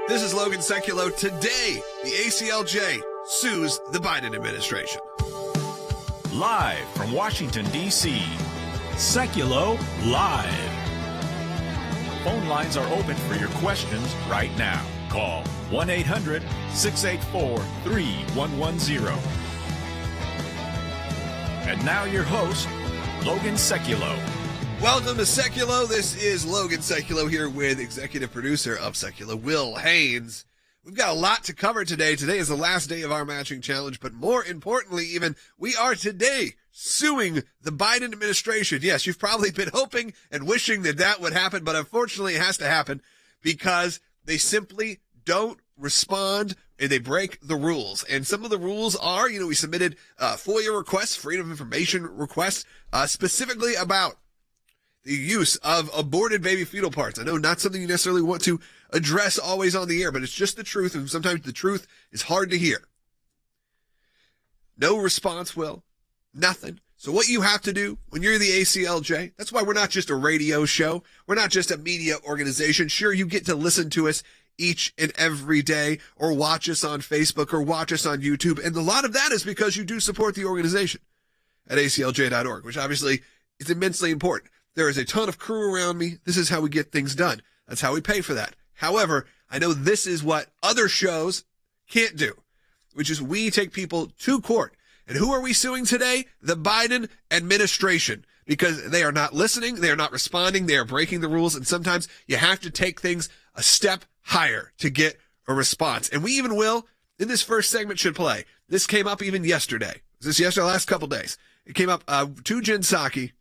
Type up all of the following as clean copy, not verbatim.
This is Jordan Sekulow. Today, the ACLJ sues the Biden administration. Live from Washington, D.C., Sekulow Live. Phone lines are open for your questions right now. Call 1-800-684-3110. And now your host, Jordan Sekulow. Welcome to Sekulow. This is Jordan Sekulow here with executive producer of Sekulow, Will Haynes. We've got a lot to cover today. Today is the last day of our matching challenge, but more importantly even, we are today suing the Biden administration. Yes, you've probably been hoping and wishing that that would happen, but unfortunately it has to happen because they simply don't respond and they break the rules. And some of the rules are, we submitted FOIA requests, Freedom of Information requests, specifically about the use of aborted baby fetal parts. I know not something you necessarily want to address always on the air, but it's just the truth, and sometimes the truth is hard to hear. No response, Will. Nothing. So what you have to do when you're the ACLJ, that's why we're not just a radio show. We're not just a media organization. Sure, you get to listen to us each and every day or watch us on Facebook or watch us on YouTube. And a lot of that is because you do support the organization at aclj.org, which obviously is immensely important. There is a ton of crew around me. This is how we get things done. That's how we pay for that. However, I know this is what other shows can't do, which is we take people to court. And who are we suing today? The Biden administration, because they are not listening. They are not responding. They are breaking the rules. And sometimes you have to take things a step higher to get a response. And we even will, in this first segment should play. This came up even yesterday. This yesterday, last couple days. It came up to Jen Psaki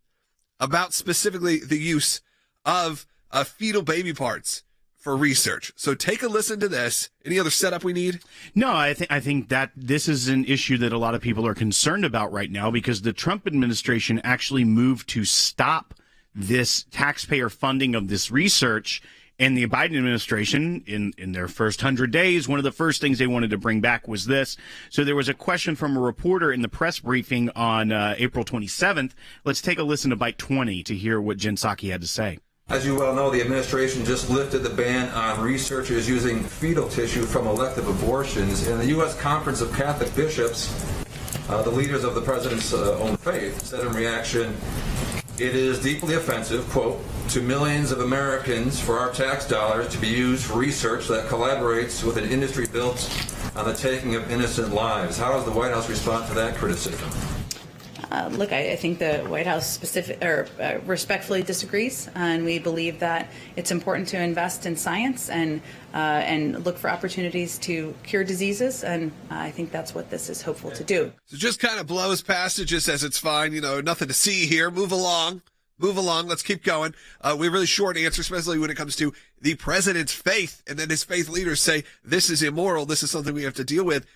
about specifically the use of fetal baby parts for research. So take a listen to this. Any other setup we need? No, I think that this is an issue that a lot of people are concerned about right now because the Trump administration actually moved to stop this taxpayer funding of this research. And the Biden administration, in their first 100 days, one of the first things they wanted to bring back was this. So there was a question from a reporter in the press briefing on April 27th. Let's take a listen to Bite 20 to hear what Jen Psaki had to say. As you well know, the administration just lifted the ban on researchers using fetal tissue from elective abortions. And the U.S. Conference of Catholic Bishops, the leaders of the president's own faith, said in reaction, "It is deeply offensive, quote, to millions of Americans for our tax dollars to be used for research that collaborates with an industry built on the taking of innocent lives." How does the White House respond to that criticism? Look, I think the White House respectfully disagrees, and we believe that it's important to invest in science and look for opportunities to cure diseases, and I think that's what this is hopeful to do. So just kind of blows past it, just says it's fine, nothing to see here. Move along. Let's keep going. We have a really short answer, especially when it comes to the president's faith, and then his faith leaders say this is immoral. This is something we have to deal with.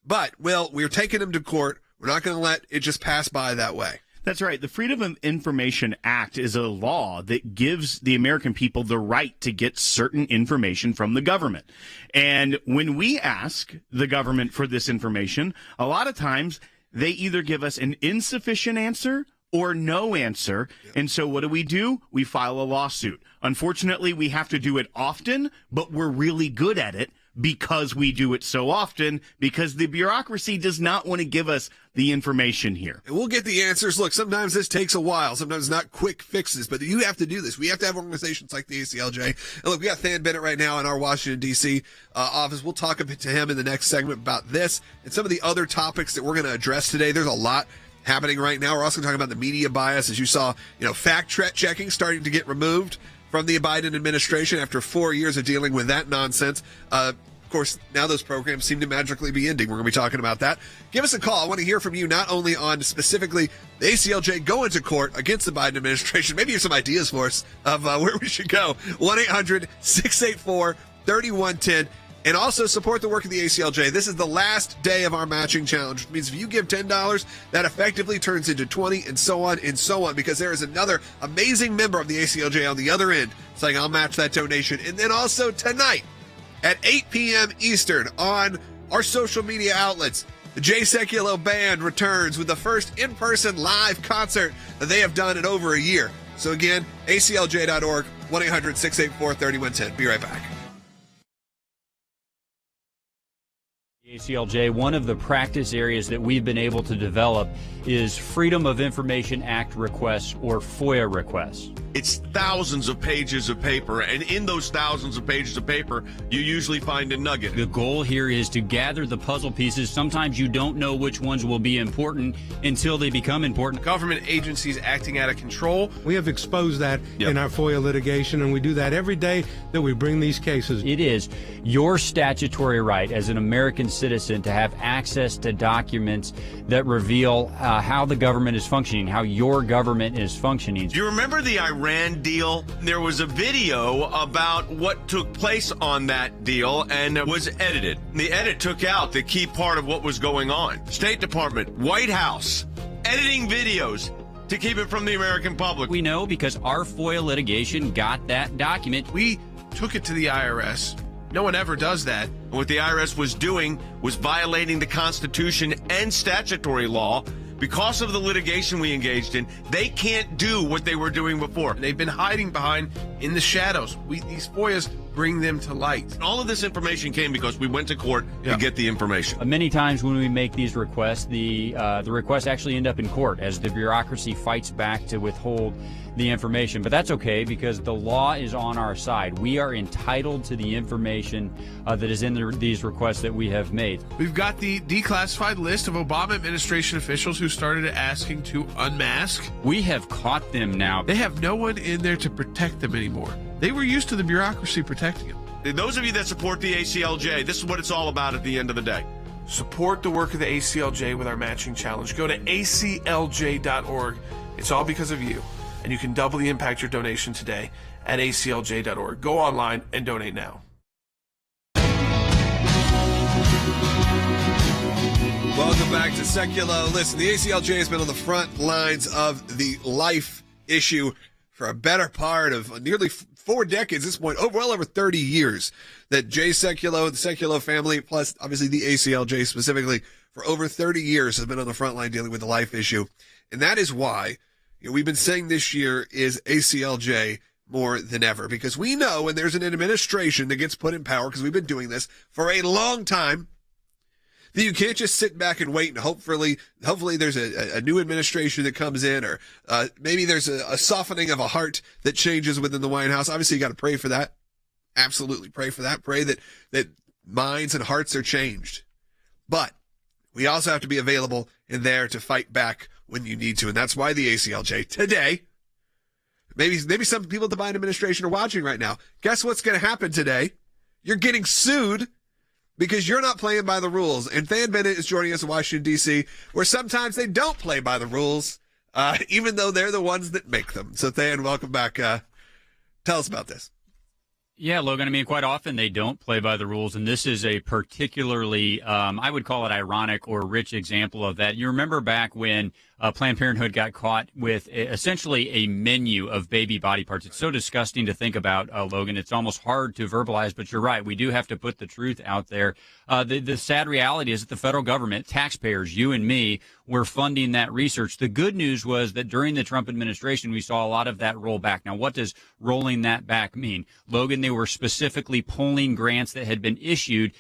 But, Will, we're taking him to court. We're not going to let it just pass by that way. That's right. The Freedom of Information Act is a law that gives the American people the right to get certain information from the government. And when we ask the government for this information, a lot of times they either give us an insufficient answer or no answer. And so what do? We file a lawsuit. Unfortunately, we have to do it often, but we're really good at it because we do it so often, because the bureaucracy does not want to give us the information here. And we'll get the answers. Look, sometimes this takes a while. Sometimes not quick fixes, but you have to do this. We have to have organizations like the ACLJ. And look, we got Than Bennett right now in our Washington, D.C. Office. We'll talk a bit to him in the next segment about this and some of the other topics that we're going to address today. There's a lot happening right now. We're also talking about the media bias. As you saw, fact checking starting to get removed from the Biden administration after 4 years of dealing with that nonsense. Of course, now those programs seem to magically be ending. We're going to be talking about that. Give us a call. I want to hear from you not only on specifically the ACLJ going to court against the Biden administration. Maybe you have some ideas for us of where we should go. 1-800-684-3110. And also support the work of the ACLJ. This is the last day of our matching challenge, which means if you give $10, that effectively turns into $20 and so on and so on, because there is another amazing member of the ACLJ on the other end saying, I'll match that donation. And then also tonight at 8 p.m. Eastern on our social media outlets, the Jay Sekulow Band returns with the first in-person live concert that they have done in over a year. So again, aclj.org, 1-800-684-3110. Be right back. ACLJ, one of the practice areas that we've been able to develop is Freedom of Information Act requests, or FOIA requests. It's thousands of pages of paper, and in those thousands of pages of paper, you usually find a nugget. The goal here is to gather the puzzle pieces. Sometimes you don't know which ones will be important until they become important. Government agencies acting out of control. We have exposed that in our FOIA litigation, and we do that every day that we bring these cases. It is your statutory right as an American citizen to have access to documents that reveal how the government is functioning, how your government is functioning. Do you remember the Iran deal? There was a video about what took place on that deal, and it was edited. The edit took out the key part of what was going on. State Department, White House, editing videos to keep it from the American public. We know because our FOIA litigation got that document. We took it to the IRS. No one ever does that. What the IRS was doing was violating the Constitution and statutory law. Because of the litigation we engaged in, they can't do what they were doing before. They've been hiding behind in the shadows. These FOIAs bring them to light. All of this information came because we went to court to get the information. Many times when we make these requests, the requests actually end up in court as the bureaucracy fights back to withhold the information. But that's okay because the law is on our side. We are entitled to the information that is in these requests that we have made. We've got the declassified list of Obama administration officials who started asking to unmask. We have caught them now. They have no one in there to protect them anymore. They were used to the bureaucracy protecting them. Those of you that support the ACLJ, this is what it's all about at the end of the day. Support the work of the ACLJ with our matching challenge. Go to aclj.org. It's all because of you. And you can doubly impact your donation today at aclj.org. Go online and donate now. Welcome back to Sekulow. Listen, the ACLJ has been on the front lines of the life issue for a better part of nearly 4 decades at this point, well over 30 years, that Jay Sekulow, the Sekulow family, plus obviously the ACLJ specifically, for over 30 years has been on the front line dealing with the life issue. And that is why we've been saying this year is ACLJ more than ever, because we know when there's an administration that gets put in power, because we've been doing this for a long time, that you can't just sit back and wait and hopefully there's a new administration that comes in, or maybe there's a softening of a heart that changes within the White House. Obviously, you got to pray for that. Absolutely pray for that. Pray that minds and hearts are changed. But we also have to be available and there to fight back when you need to. And that's why the ACLJ today, maybe some people at the Biden administration are watching right now. Guess what's going to happen today? You're getting sued because you're not playing by the rules. And Than Bennett is joining us in Washington, D.C., where sometimes they don't play by the rules, even though they're the ones that make them. So, Than, welcome back. Tell us about this. Yeah, Logan, I mean, quite often they don't play by the rules, and this is a particularly, I would call it ironic or rich example of that. You remember back when Planned Parenthood got caught with essentially a menu of baby body parts. It's so disgusting to think about, Logan. It's almost hard to verbalize, but you're right. We do have to put the truth out there. The sad reality is that the federal government, taxpayers, you and me, were funding that research. The good news was that during the Trump administration, we saw a lot of that roll back. Now, what does rolling that back mean? Logan, they were specifically pulling grants that had been issued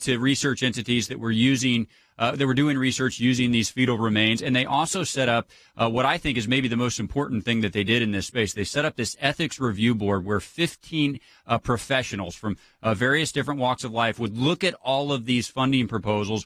to research entities that were using they were doing research using these fetal remains, and they also set up what I think is maybe the most important thing that they did in this space. They set up this ethics review board where 15 professionals from various different walks of life would look at all of these funding proposals,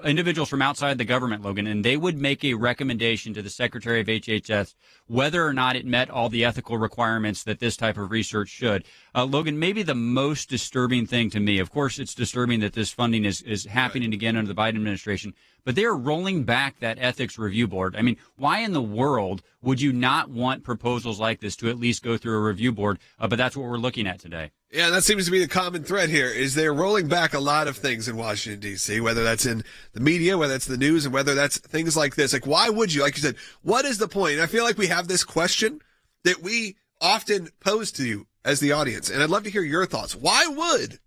individuals from outside the government, Logan, and they would make a recommendation to the Secretary of HHS whether or not it met all the ethical requirements that this type of research should. Logan, maybe the most disturbing thing to me, of course, it's disturbing that this funding is happening again under the Biden administration, but they're rolling back that ethics review board. I mean, why in the world would you not want proposals like this to at least go through a review board? But that's what we're looking at today. Yeah, that seems to be the common thread here, is they're rolling back a lot of things in Washington, D.C., whether that's in the media, whether that's the news, and whether that's things like this. Like, why would you? Like you said, what is the point? And I feel like we have this question that we often pose to you as the audience, and I'd love to hear your thoughts. Why would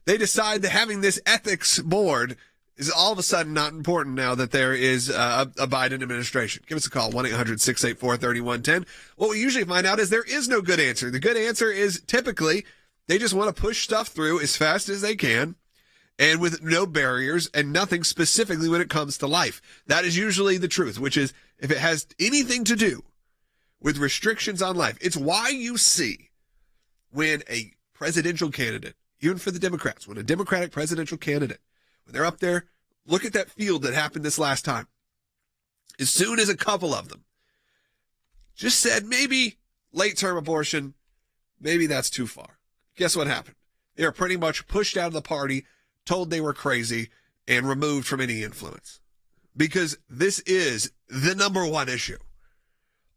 they decide that having this ethics board is all of a sudden not important now that there is a Biden administration? Give us a call, 1-800-684-3110. What we usually find out is there is no good answer. The good answer is typically they just want to push stuff through as fast as they can and with no barriers and nothing specifically when it comes to life. That is usually the truth, which is if it has anything to do with restrictions on life, it's why you see when a presidential candidate, even for the Democrats, when a Democratic presidential candidate, when they're up there, look at that field that happened this last time. As soon as a couple of them just said maybe late-term abortion, maybe that's too far. Guess what happened? They were pretty much pushed out of the party, told they were crazy, and removed from any influence. Because this is the number one issue.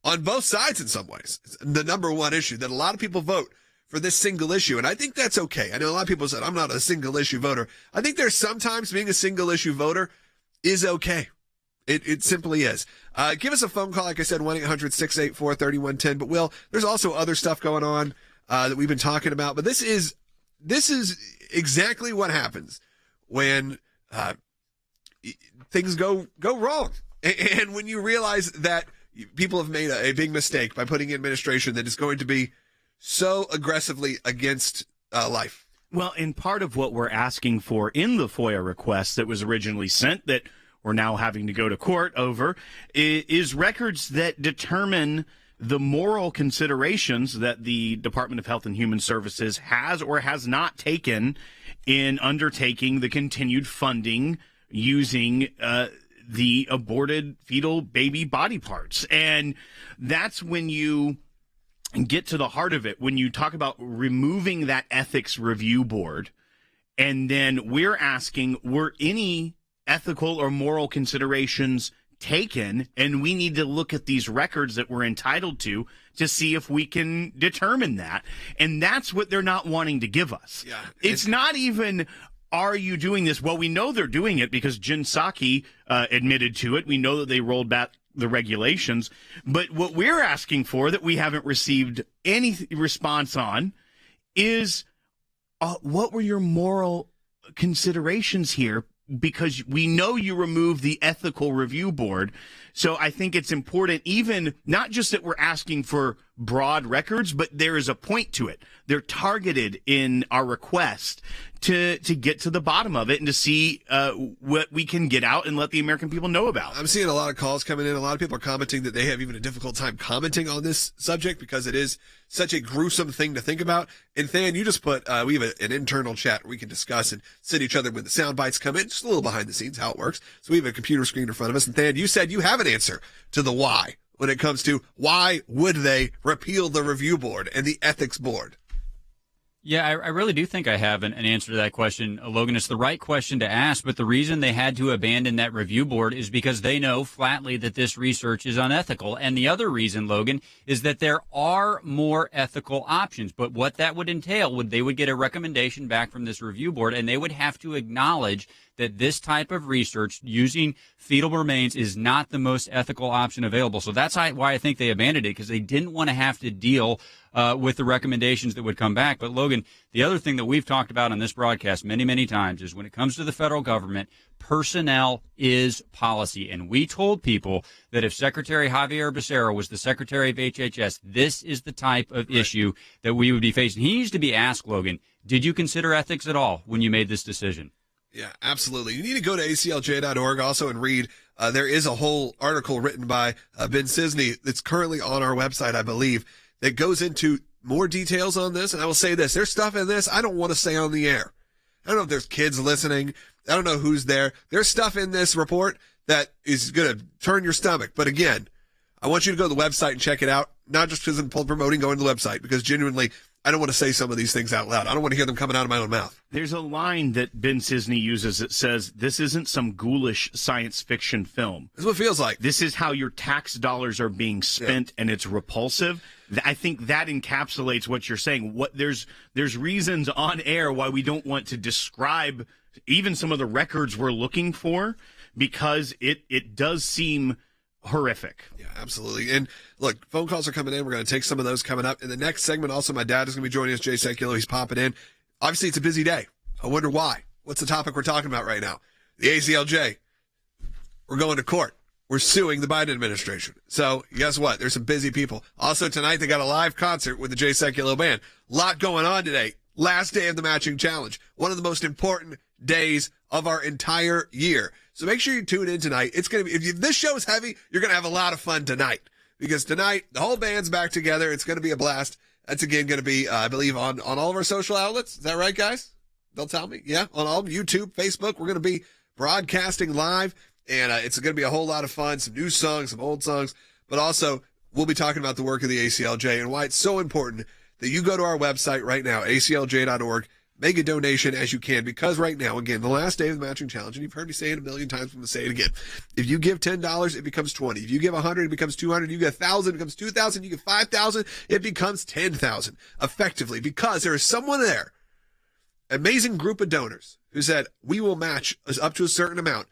On both sides in some ways. It's the number one issue that a lot of people vote for this single issue. And I think that's okay. I know a lot of people said, I'm not a single issue voter. I think there's sometimes being a single issue voter is okay. It simply is. Give us a phone call. Like I said, 1-800-684-3110. But Will, there's also other stuff going on that we've been talking about. But this is exactly what happens when things go wrong. And when you realize that people have made a big mistake by putting in administration that is going to be so aggressively against life. Well, and part of what we're asking for in the FOIA request that was originally sent that we're now having to go to court over is records that determine the moral considerations that the Department of Health and Human Services has or has not taken in undertaking the continued funding using the aborted fetal baby body parts. And that's when you get to the heart of it, when you talk about removing that ethics review board. And then we're asking, were any ethical or moral considerations taken? And we need to look at these records that we're entitled to see if we can determine that. And that's what they're not wanting to give us. Yeah, it's not even, are you doing this? Well, we know they're doing it because Jen Psaki admitted to it. We know that they rolled back the regulations. But what we're asking for that we haven't received any response on is what were your moral considerations here? Because we know you removed the ethical review board. So I think it's important, even not just that we're asking for broad records, but there is a point to it. They're targeted in our request to get to the bottom of it and to see what we can get out and let the American people know about. I'm seeing a lot of calls coming in. A lot of people are commenting that they have even a difficult time commenting on this subject because it is such a gruesome thing to think about. And Than, you just put, we have an internal chat where we can discuss and send each other when the sound bites come in, just a little behind the scenes, how it works. So we have a computer screen in front of us. And Than, you said you have an answer to the why when it comes to why would they repeal the review board and the ethics board. Yeah, I really do think I have an answer to that question, Logan. It's the right question to ask, but the reason they had to abandon that review board is because they know flatly that this research is unethical. And the other reason, Logan, is that there are more ethical options. But what that would entail they would get a recommendation back from this review board, and they would have to acknowledge that this type of research using fetal remains is not the most ethical option available. So that's why I think they abandoned it, because they didn't want to have to deal with the recommendations that would come back. But Logan, the other thing that we've talked about on this broadcast many, many times is when it comes to the federal government, personnel is policy. And we told people that if Secretary Javier Becerra was the Secretary of HHS, this is the type of issue that we would be facing. He needs to be asked, Logan, did you consider ethics at all when you made this decision? Yeah, absolutely. You need to go to aclj.org also and read. There is a whole article written by Ben Cisney that's currently on our website, I believe, that goes into more details on this. And I will say this, there's stuff in this I don't want to say on the air. I don't know if there's kids listening. I don't know who's there. There's stuff in this report that is going to turn your stomach. But again, I want you to go to the website and check it out. Not just because I'm promoting going to the website, because genuinely, I don't want to say some of these things out loud. I don't want to hear them coming out of my own mouth. There's a line that Ben Cisney uses that says, this isn't some ghoulish science fiction film. This is what it feels like. This is how your tax dollars are being spent, and it's repulsive. I think that encapsulates what you're saying. There's reasons on air why we don't want to describe even some of the records we're looking for, because it does seem horrific. Yeah, absolutely. And look, phone calls are coming in. We're going to take some of those coming up. In the next segment, also, my dad is going to be joining us, Jay Sekulow. He's popping in. Obviously, it's a busy day. I wonder why. What's the topic we're talking about right now? The ACLJ. We're going to court. We're suing the Biden administration. So guess what? There's some busy people. Also tonight, they got a live concert with the Jay Sekulow Band. Lot going on today. Last day of the matching challenge. One of the most important days of our entire year. So make sure you tune in tonight. It's going to be, if this show is heavy, you're going to have a lot of fun tonight, because tonight the whole band's back together. It's going to be a blast. That's again going to be, I believe, on all of our social outlets. Is that right, guys? They'll tell me. Yeah, on all YouTube, Facebook. We're going to be broadcasting live, and it's going to be a whole lot of fun. Some new songs, some old songs, but also we'll be talking about the work of the ACLJ and why it's so important that you go to our website right now, aclj.org. Make a donation as you can, because right now, again, the last day of the matching challenge, and you've heard me say it a million times, I'm going to say it again. If you give $10, it becomes $20. If you give $100, it becomes $200. You give $1,000, it becomes $2,000. You give $5,000, it becomes $10,000. Effectively, because there is someone there, amazing group of donors, who said, we will match up to a certain amount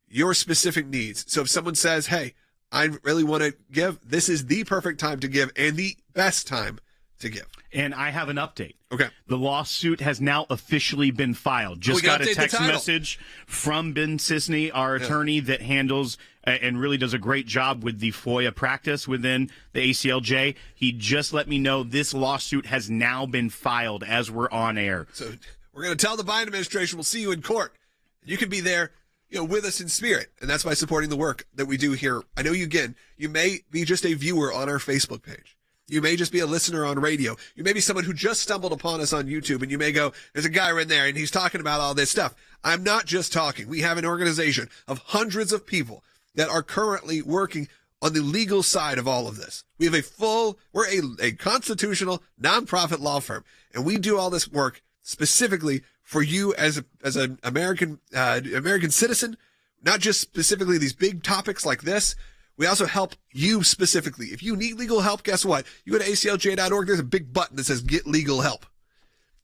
your specific needs. So if someone says, hey, I really want to give, this is the perfect time to give and the best time to give. And I have an update. Okay. The lawsuit has now officially been filed. Just got a text message from Ben Sisney, our attorney that handles and really does a great job with the FOIA practice within the ACLJ. He just let me know this lawsuit has now been filed as we're on air. So we're going to tell the Biden administration we'll see you in court. You can be there, with us in spirit. And that's by supporting the work that we do here. I know you may be just a viewer on our Facebook page. You may just be a listener on radio. You may be someone who just stumbled upon us on YouTube, and you may go, there's a guy right there and he's talking about all this stuff. I'm not just talking. We have an organization of hundreds of people that are currently working on the legal side of all of this. We have we're a constitutional nonprofit law firm, and we do all this work specifically for you as an American citizen, not just specifically these big topics like this. We also help you specifically. If you need legal help, guess what? You go to aclj.org, there's a big button that says get legal help.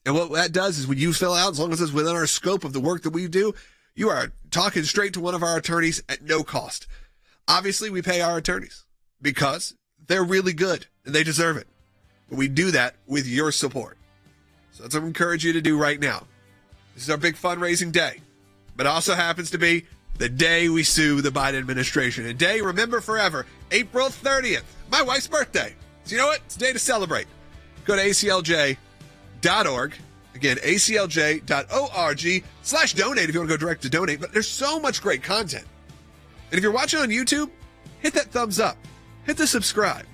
And what that does is when you fill out, as long as it's within our scope of the work that we do, you are talking straight to one of our attorneys at no cost. Obviously, we pay our attorneys because they're really good and they deserve it. But we do that with your support. So that's what I encourage you to do right now. This is our big fundraising day, but it also happens to be the day we sue the Biden administration. A day, remember forever, April 30th, my wife's birthday. So you know what? It's a day to celebrate. Go to aclj.org. Again, aclj.org/donate if you want to go direct to donate. But there's so much great content. And if you're watching on YouTube, hit that thumbs up. Hit the subscribe.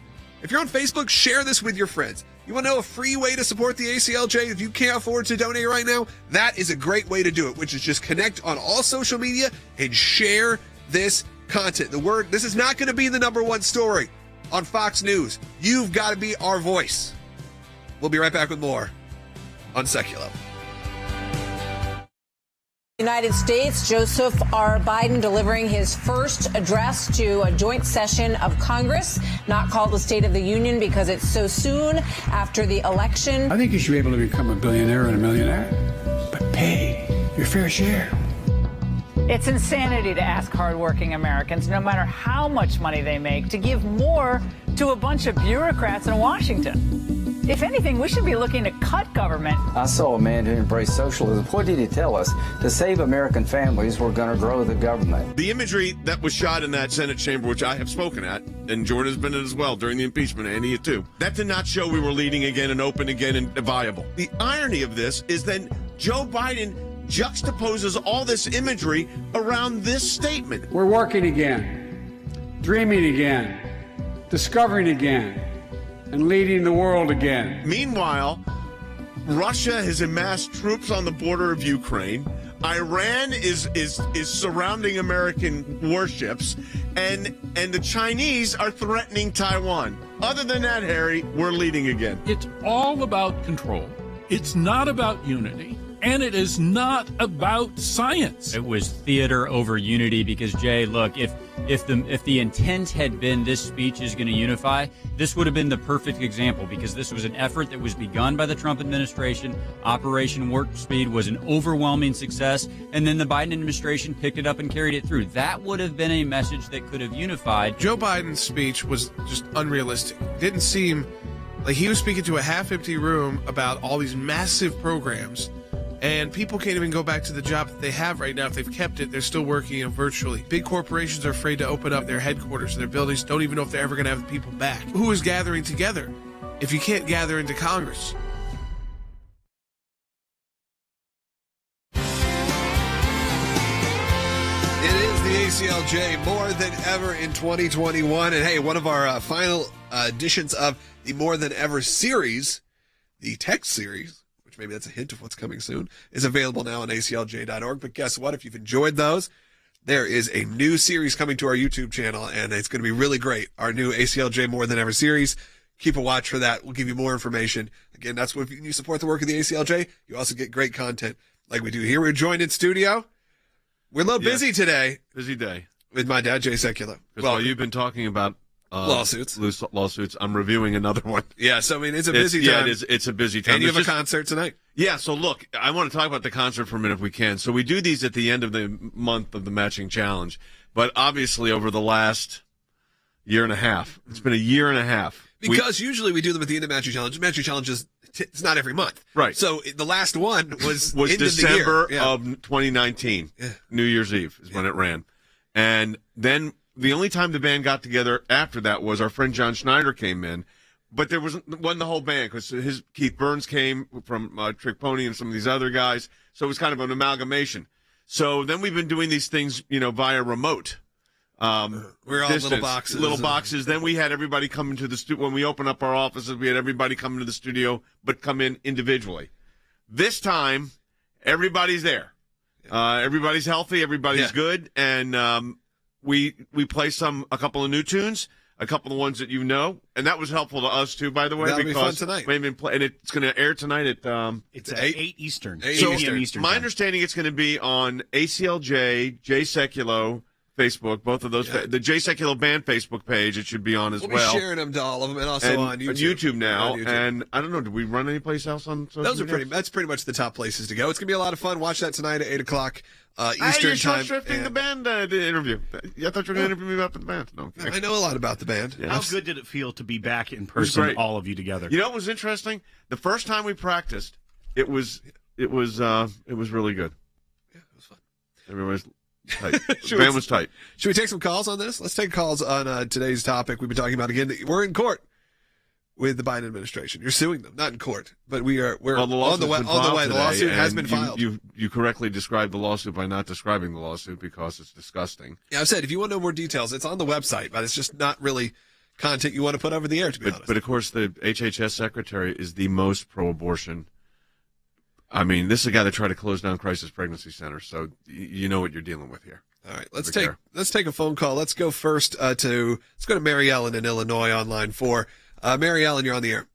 If you're on Facebook, share this with your friends. You want to know a free way to support the ACLJ if you can't afford to donate right now? That is a great way to do it, which is just connect on all social media and share this content. This is not going to be the #1 story on Fox News. You've got to be our voice. We'll be right back with more on Sekulow. United States, Joseph R. Biden delivering his first address to a joint session of Congress, not called the State of the Union because it's so soon after the election. I think you should be able to become a billionaire and a millionaire, but pay your fair share. It's insanity to ask hardworking Americans, no matter how much money they make, to give more to a bunch of bureaucrats in Washington. If anything, we should be looking to cut government. I saw a man who embraced socialism. What did he tell us? To save American families, we're going to grow the government. The imagery that was shot in that Senate chamber, which I have spoken at, and Jordan has been in as well during the impeachment, and you too, that did not show we were leading again and open again and viable. The irony of this is then Joe Biden juxtaposes all this imagery around this statement. We're working again, dreaming again, discovering again, and leading the world again. Meanwhile, Russia has amassed troops on the border of Ukraine. Iran is surrounding American warships, and the Chinese are threatening Taiwan. Other than that, Harry, we're leading again. It's all about control. It's not about unity. And it is not about science. It was theater over unity because, Jay, look, if the intent had been this speech is going to unify, this would have been the perfect example because this was an effort that was begun by the Trump administration. Operation Warp Speed was an overwhelming success, and then the Biden administration picked it up and carried it through. That would have been a message that could have unified. Joe Biden's speech was just unrealistic. Didn't seem like he was speaking to a half-empty room about all these massive programs. And people can't even go back to the job that they have right now. If they've kept it, they're still working virtually. Big corporations are afraid to open up their headquarters and their buildings, don't even know if they're ever going to have the people back. Who is gathering together if you can't gather into Congress? ACLJ more than ever in 2021. And hey, one of our final editions of the More Than Ever series, the text series, which maybe that's a hint of what's coming soon, is available now on ACLJ.org. But guess what? If you've enjoyed those, there is a new series coming to our YouTube channel, and it's going to be really great. Our new ACLJ More Than Ever series. Keep a watch for that. We'll give you more information. Again, that's what you support the work of the ACLJ. You also get great content like we do here. We're joined in studio. We're a little busy today. Busy day. With my dad, Jay Sekulow. Well, you've been talking about lawsuits. Lawsuits. I'm reviewing another one. Yeah, so I mean, it's a busy time. Yeah, it's a busy time. And you have a concert tonight. Yeah, so look, I want to talk about the concert for a minute if we can. So we do these at the end of the month of the matching challenge. But obviously over the last year and a half, it's been a year and a half. Because usually we do them at the end of matching challenge. Matching challenge is it's not every month. Right. So the last one was December of, the year. of 2019. Yeah. New Year's Eve is when it ran. And then the only time the band got together after that was our friend John Schneider came in. But there wasn't the whole band because Keith Burns came from Trick Pony and some of these other guys. So it was kind of an amalgamation. So then we've been doing these things, via remote. We're all little boxes. Then we had everybody come into the studio. When we opened up our offices, we had everybody come into the studio, but come in individually. This time, everybody's there. Everybody's healthy. Everybody's good. And we play a couple of new tunes, a couple of ones that and that was helpful to us too, by the way. That'll be fun tonight. And it's going to air tonight at it's at 8 Eastern. 8 Eastern. My understanding, it's going to be on ACLJ, Jay Sekulow Facebook, both of those. The Jay Sekulow Band Facebook page, it should be on as well. We'll be sharing them to all of them, and also on YouTube. Now. And I don't know, do we run any place else on social media? That's pretty much the top places to go. It's going to be a lot of fun. Watch that tonight at 8 o'clock Eastern you're time. short-shrifting the band the interview. I thought you were going to interview me about the band. No, okay. I know a lot about the band. Yeah. How good did it feel to be back in person, all of you together? You know what was interesting? The first time we practiced, it was really good. Yeah, it was fun. Everybody's tight. The band was tight. Should we take some calls on this? Let's take calls on today's topic. We've been talking about again. We're in court with the Biden administration. You're suing them, not in court, but we're on the way. The lawsuit has been filed. You correctly described the lawsuit by not describing the lawsuit because it's disgusting. Yeah, I've said if you want to know more details, it's on the website, but it's just not really content you want to put over the air. To be honest, but of course the HHS secretary is the most pro-abortion. I mean, this is a guy that tried to close down crisis pregnancy centers, so you know what you're dealing with here. All right, let's take a phone call. Let's go first to Mary Ellen in Illinois on line 4. Mary Ellen, you're on the air.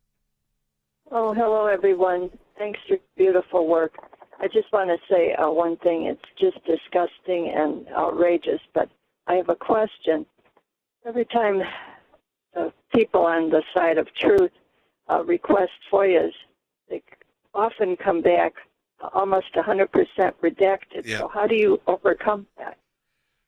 Oh, hello everyone. Thanks for beautiful work. I just want to say one thing. It's just disgusting and outrageous, but I have a question. Every time the people on the side of truth request FOIAs, they often come back almost 100% redacted. Yeah. So how do you overcome that?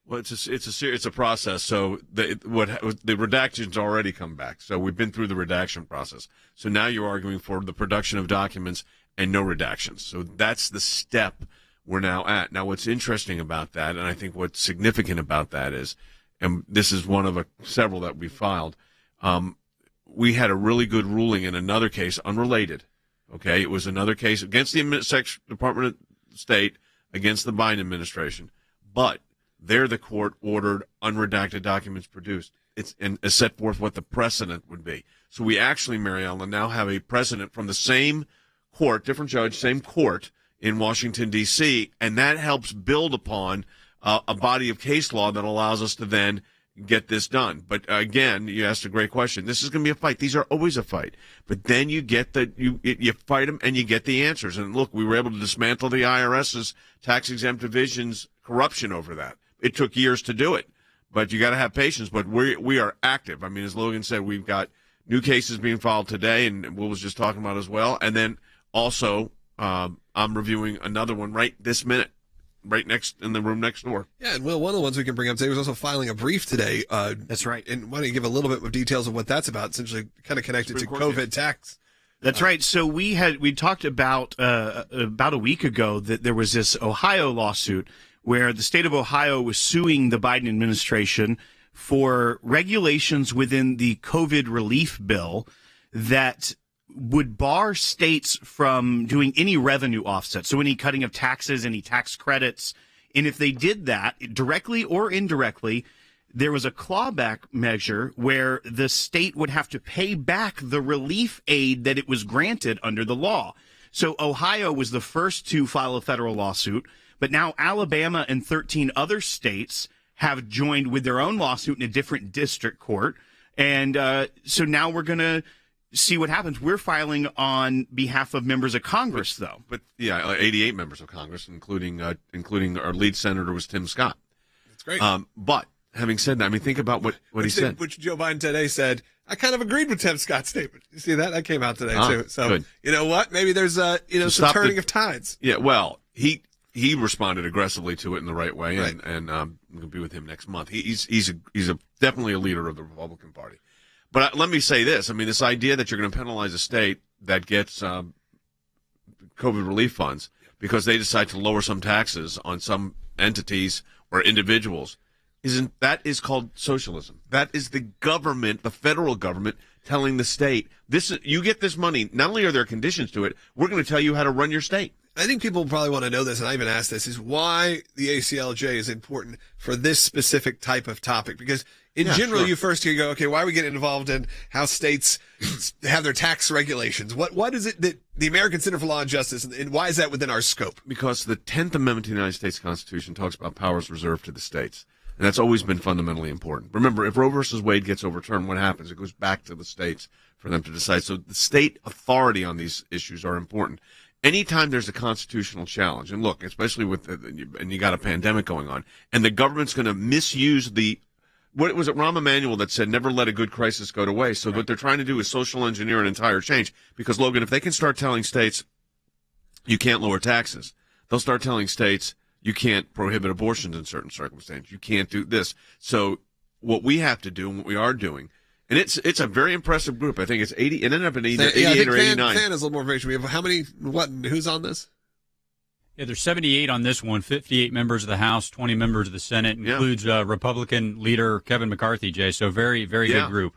Well, it's a process. So the redactions already come back. So we've been through the redaction process. So now you're arguing for the production of documents and no redactions. So that's the step we're now at. Now, what's interesting about that, and I think what's significant about that is, and this is one of several that we filed, we had a really good ruling in another case, unrelated. Okay, it was another case against the Department of State, against the Biden administration, but there the court ordered unredacted documents produced. It's set forth what the precedent would be. So we actually, Mary Ellen, now have a precedent from the same court, different judge, same court in Washington, D.C., and that helps build upon a body of case law that allows us to then get this done. But again, you asked a great question. This is going to be a fight. These are always a fight. But then you get you fight them and you get the answers. And look, we were able to dismantle the IRS's tax-exempt division's corruption over that. It took years to do it, but you got to have patience. But we are active. I mean, as Logan said, we've got new cases being filed today, and Will was just talking about as well. And then also, I'm reviewing another one right this minute, right next in the room next door. Yeah, and Will, one of the ones we can bring up today was also filing a brief today. That's right. And why don't you give a little bit of details of what that's about? Essentially, kind of connected to COVID tax. That's right. So we talked about a week ago that there was this Ohio lawsuit where the state of Ohio was suing the Biden administration for regulations within the COVID relief bill that would bar states from doing any revenue offset. So any cutting of taxes, any tax credits, And if they did that directly or indirectly, there was a clawback measure where the state would have to pay back the relief aid that it was granted under the law. So Ohio was the first to file a federal lawsuit, but now Alabama and 13 other states have joined with their own lawsuit in a different district court. And so now we're going to see what happens. We're filing on behalf of members of Congress, though. But yeah, 88 members of Congress, including our lead senator was Tim Scott. That's great. But having said that, I mean, think about what he said. Which Joe Biden today said, I kind of agreed with Tim Scott's statement. You see that? That came out today, too. So, good. You know what? Maybe there's, some turning of tides. Yeah, well, he responded aggressively to it in the right way, right. And I'm going to be with him next month. He's definitely a leader of the Republican Party. But let me say this. I mean, this idea that you're going to penalize a state that gets COVID relief funds because they decide to lower some taxes on some entities or individuals, that is called socialism. That is the government, the federal government, telling the state, you get this money. Not only are there conditions to it, we're going to tell you how to run your state. I think people probably want to know this, and I even asked this, is why the ACLJ is important for this specific type of topic. Because in general, you first hear, go, okay, why are we getting involved in how states have their tax regulations? What is it that the American Center for Law and Justice, and why is that within our scope? Because the 10th Amendment to the United States Constitution talks about powers reserved to the states. And that's always been fundamentally important. Remember, if Roe versus Wade gets overturned, what happens? It goes back to the states for them to decide. So the state authority on these issues are important. Anytime there's a constitutional challenge, and look, especially and you got a pandemic going on, and the government's going to misuse what was it, Rahm Emanuel that said, never let a good crisis go to waste. So what they're trying to do is social engineer an entire change. Because, Logan, if they can start telling states you can't lower taxes, they'll start telling states you can't prohibit abortions in certain circumstances. You can't do this. So what we have to do, and what we are doing, and it's a very impressive group. I think it's 80. It ended up in either 88 or 89. Fan has a little more information. We have how many? What? Who's on this? Yeah, there's 78 on this one. 58 members of the House, 20 members of the Senate. Includes Republican leader Kevin McCarthy. Jay, so very, very good group.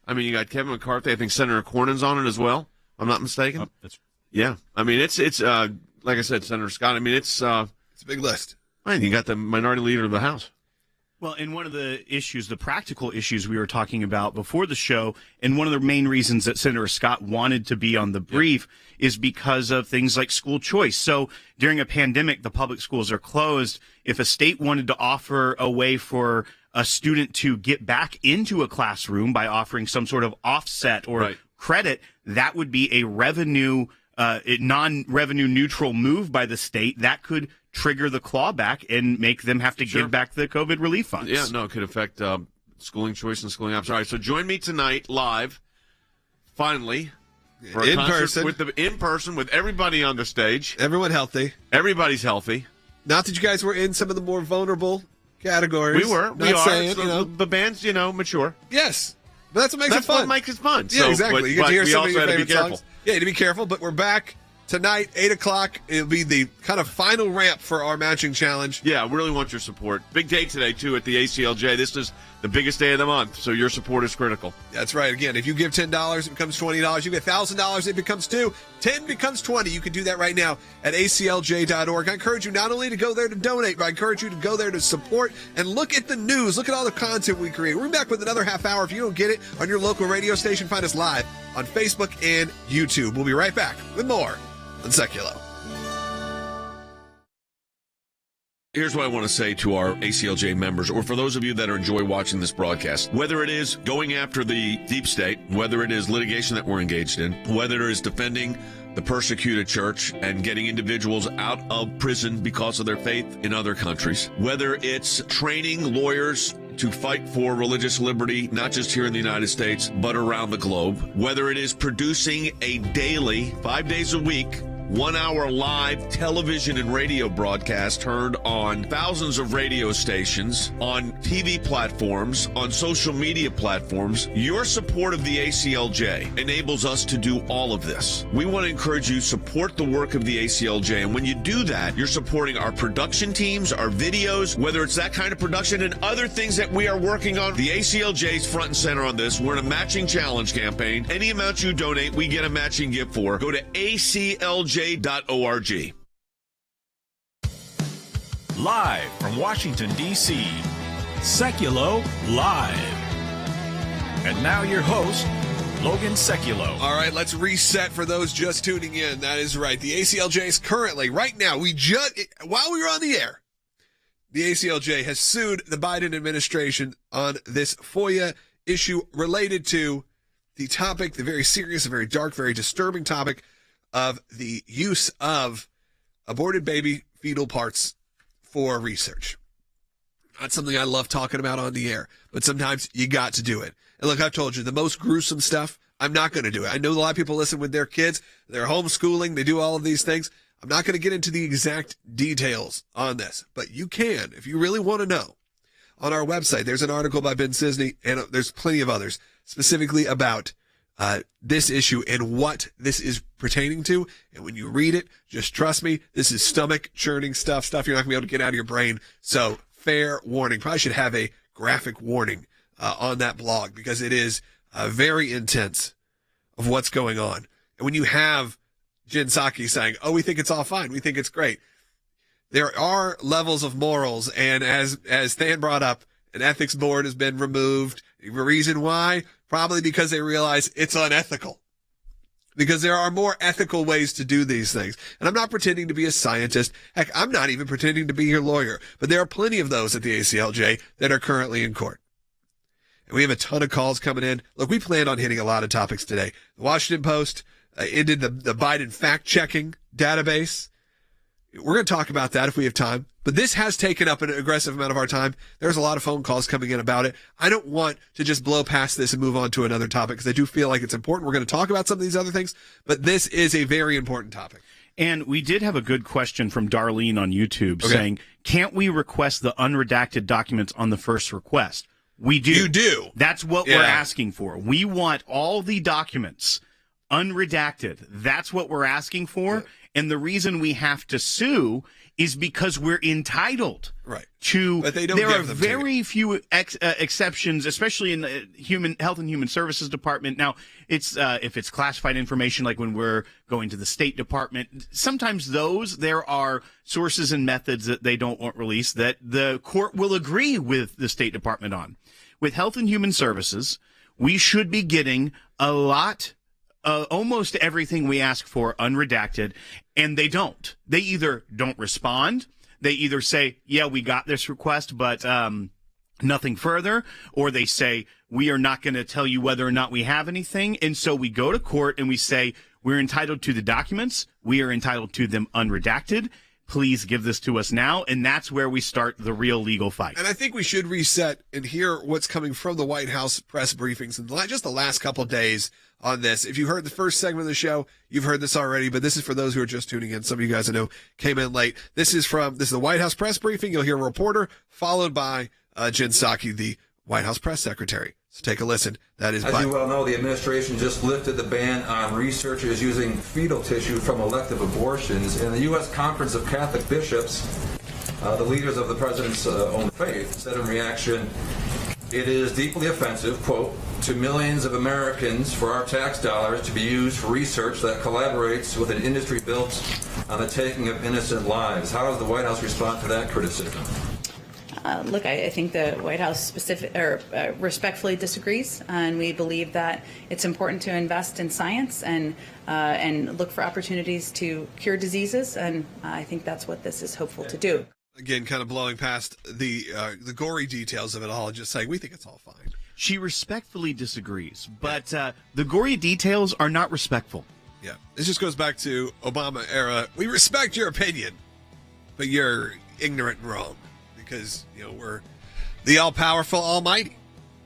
I mean, you got Kevin McCarthy. I think Senator Cornyn's on it as well. If I'm not mistaken. Yeah. I mean, it's like I said, Senator Scott. I mean, it's a big list. Right, you got the minority leader of the House. Well, and one of the issues, the practical issues we were talking about before the show, and one of the main reasons that Senator Scott wanted to be on the brief is because of things like school choice. So during a pandemic, the public schools are closed. If a state wanted to offer a way for a student to get back into a classroom by offering some sort of offset or credit, that would be a non-revenue neutral move by the state that could trigger the clawback and make them have to give back the COVID relief funds. Yeah, no, it could affect schooling choice and schooling options. All right, so join me tonight live, finally, for a in person with everybody on the stage. Everyone healthy. Everybody's healthy. Not that you guys were in some of the more vulnerable categories. We were. We are. Saying, the band's, mature. Yes. But that's what makes it fun. That's what makes it fun. Yeah, exactly. You get to hear some of your favorite songs. Yeah, you need to be careful, but we're back tonight, 8 o'clock. It'll be the kind of final ramp for our matching challenge. Yeah, I really want your support. Big day today, too, at the ACLJ. This is the biggest day of the month, so your support is critical. That's right. Again, if you give $10, it becomes $20. You get $1,000, it becomes $2. 10 becomes 20. You can do that right now at aclj.org. I encourage you not only to go there to donate, but I encourage you to go there to support and look at the news. Look at all the content we create. We're back with another half hour. If you don't get it on your local radio station, find us live on Facebook and YouTube. We'll be right back with more on Sekulow. Here's what I want to say to our ACLJ members, or for those of you that enjoy watching this broadcast. Whether it is going after the deep state, whether it is litigation that we're engaged in, whether it is defending the persecuted church and getting individuals out of prison because of their faith in other countries, whether it's training lawyers to fight for religious liberty, not just here in the United States, but around the globe, whether it is producing a daily, 5 days a week, 1 hour live television and radio broadcast heard on thousands of radio stations, on TV platforms, on social media platforms. Your support of the ACLJ enables us to do all of this. We want to encourage you to support the work of the ACLJ. And when you do that, you're supporting our production teams, our videos, whether it's that kind of production and other things that we are working on. The ACLJ's front and center on this. We're in a matching challenge campaign. Any amount you donate, we get a matching gift for. Go to ACLJ.org. Live from Washington, D.C., Sekulow Live. And now your host, Logan Sekulow. All right, let's reset for those just tuning in. That is right. The ACLJ is currently, right now, while we were on the air, the ACLJ has sued the Biden administration on this FOIA issue related to the topic, the very serious, very dark, very disturbing topic of the use of aborted baby fetal parts for research. Not something I love talking about on the air, but sometimes you got to do it. And look, I've told you, the most gruesome stuff, I'm not going to do it. I know a lot of people listen with their kids. They're homeschooling. They do all of these things. I'm not going to get into the exact details on this, but you can, if you really want to know. On our website, there's an article by Ben Cisney, and there's plenty of others, specifically about this issue and what this is pertaining to. And when you read it, just trust me, this is stomach churning stuff you're not going to be able to get out of your brain. So fair warning. Probably should have a graphic warning on that blog, because it is very intense of what's going on. And when you have Jen Psaki saying, oh, we think it's all fine, we think it's great, there are levels of morals. And as Than brought up, an ethics board has been removed. The reason why? Probably because they realize it's unethical. Because there are more ethical ways to do these things. And I'm not pretending to be a scientist. Heck, I'm not even pretending to be your lawyer. But there are plenty of those at the ACLJ that are currently in court. And we have a ton of calls coming in. Look, we planned on hitting a lot of topics today. The Washington Post ended the Biden fact-checking database. We're going to talk about that if we have time. But this has taken up an aggressive amount of our time. There's a lot of phone calls coming in about it. I don't want to just blow past this and move on to another topic, because I do feel like it's important. We're going to talk about some of these other things, but this is a very important topic. And we did have a good question from Darlene on YouTube saying, can't we request the unredacted documents on the first request? We do. You do. That's what we're asking for. We want all the documents unredacted. That's what we're asking for. Yeah. And the reason we have to sue is because we're entitled to. But they don't. There are very few exceptions, especially in the Health and Human Services Department. Now, it's if it's classified information, like when we're going to the State Department, sometimes there are sources and methods that they don't want released that the court will agree with the State Department on. With Health and Human Services, we should be getting a lot. Almost everything we ask for unredacted, and they don't. They either don't respond, they either say, yeah, we got this request, but nothing further, or they say, we are not going to tell you whether or not we have anything. And so we go to court and we say, we're entitled to the documents, we are entitled to them unredacted. Please give this to us now. And that's where we start the real legal fight. And I think we should reset and hear what's coming from the White House press briefings in just the last couple of days on this. If you heard the first segment of the show, you've heard this already, but this is for those who are just tuning in. Some of you guys I know came in late. This is the White House press briefing. You'll hear a reporter followed by Jen Psaki, the White House press secretary. So take a listen. That is, as you well know, the administration just lifted the ban on researchers using fetal tissue from elective abortions. And the U.S. Conference of Catholic Bishops, the leaders of the president's own faith, said in reaction, it is deeply offensive, quote, to millions of Americans for our tax dollars to be used for research that collaborates with an industry built on the taking of innocent lives. How does the White House respond to that criticism? Look, I think the White House respectfully disagrees, and we believe that it's important to invest in science and look for opportunities to cure diseases, and I think that's what this is hopeful to do. Again, kind of blowing past the gory details of it all, and just saying we think it's all fine. She respectfully disagrees, but the gory details are not respectful. Yeah, this just goes back to Obama era. We respect your opinion, but you're ignorant and wrong. Because, we're the all-powerful almighty.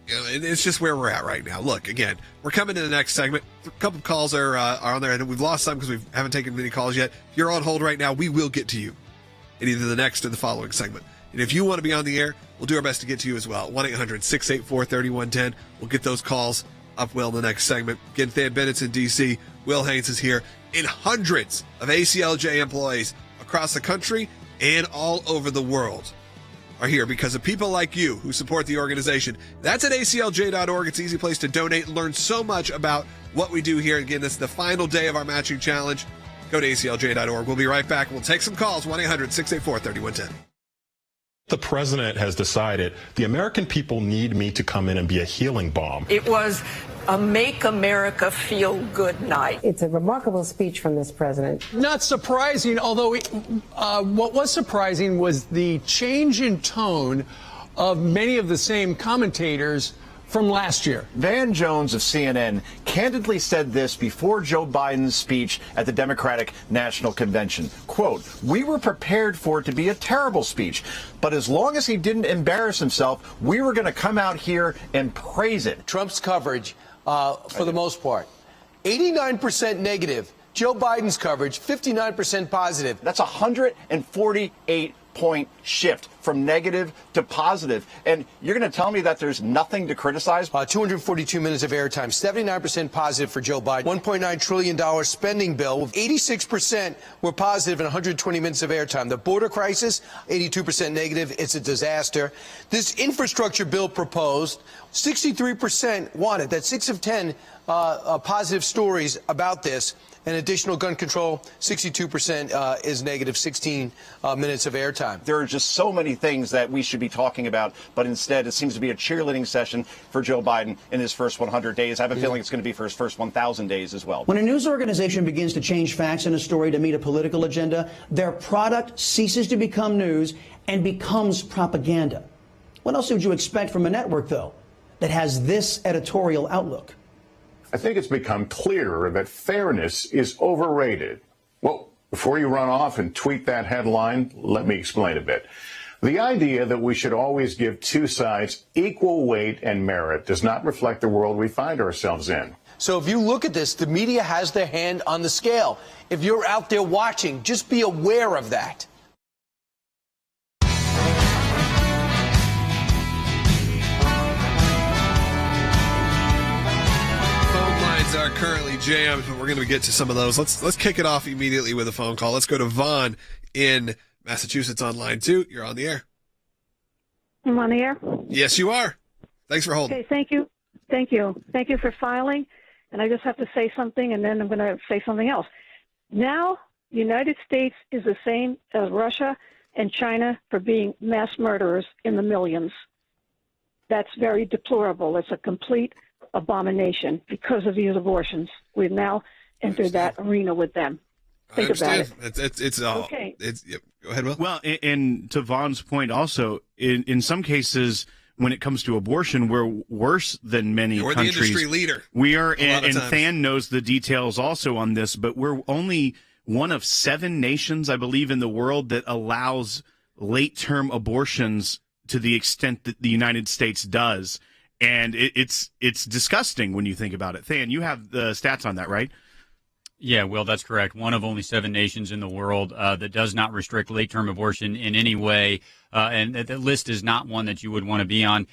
It's just where we're at right now. Look, again, we're coming to the next segment. A couple of calls are on there, and we've lost some because we haven't taken many calls yet. If you're on hold right now, we will get to you in either the next or the following segment. And if you want to be on the air, we'll do our best to get to you as well. 1-800-684-3110. We'll get those calls up well in the next segment. Again, Than Bennett's in D.C. Will Haynes is here. And hundreds of ACLJ employees across the country and all over the world are here because of people like you who support the organization. That's at ACLJ.org. It's an easy place to donate and learn so much about what we do here. Again, this is the final day of our matching challenge. Go to ACLJ.org. We'll be right back. We'll take some calls. 1-800-684-3110. The president has decided the American people need me to come in and be a healing balm. It was a make America feel good night. It's a remarkable speech from this president. Not surprising, although what was surprising was the change in tone of many of the same commentators from last year. Van Jones of CNN candidly said this before Joe Biden's speech at the Democratic National Convention. Quote, "We were prepared for it to be a terrible speech, but as long as he didn't embarrass himself, we were going to come out here and praise it." Trump's coverage, for the most part, 89% negative. Joe Biden's coverage, 59% positive. That's 148-point shift from negative to positive. And you're going to tell me that there's nothing to criticize? 242 minutes of airtime, 79% positive for Joe Biden. $1.9 trillion spending bill, 86% were positive and 120 minutes of airtime. The border crisis, 82% negative. It's a disaster. This infrastructure bill proposed, 63% wanted. That's 6 of 10 positive stories about this. And additional gun control, 62% is negative, 16 minutes of airtime. There are just so many things that we should be talking about, but instead it seems to be a cheerleading session for Joe Biden in his first 100 days. I have a feeling it's going to be for his first 1,000 days as well. When a news organization begins to change facts in a story to meet a political agenda, their product ceases to become news and becomes propaganda. What else would you expect from a network, though, that has this editorial outlook? I think it's become clearer that fairness is overrated. Well, before you run off and tweet that headline, let me explain a bit. The idea that we should always give two sides equal weight and merit does not reflect the world we find ourselves in. So if you look at this, the media has their hand on the scale. If you're out there watching, just be aware of that. Are currently jammed, but we're going to get to some of those. Let's kick it off immediately with a phone call. Let's go to Vaughn in Massachusetts on line 2. You're on the air. I'm on the air? Yes, you are. Thanks for holding. Okay, thank you. Thank you. Thank you for filing. And I just have to say something, and then I'm going to say something else. Now, the United States is the same as Russia and China for being mass murderers in the millions. That's very deplorable. It's a complete abomination because of these abortions. We've now entered that arena with them. Think about it. It's okay. Go ahead, Will. Well, and to Vaughn's point also, in some cases, when it comes to abortion, we're worse than many we're countries. The industry leader. We are, and Than knows the details also on this, but we're only one of 7 nations, I believe, in the world that allows late-term abortions to the extent that the United States does. And it's disgusting when you think about it. Than, you have the stats on that, right? Yeah, Will, that's correct. One of only 7 nations in the world that does not restrict late-term abortion in any way. And the list is not one that you would want to be on.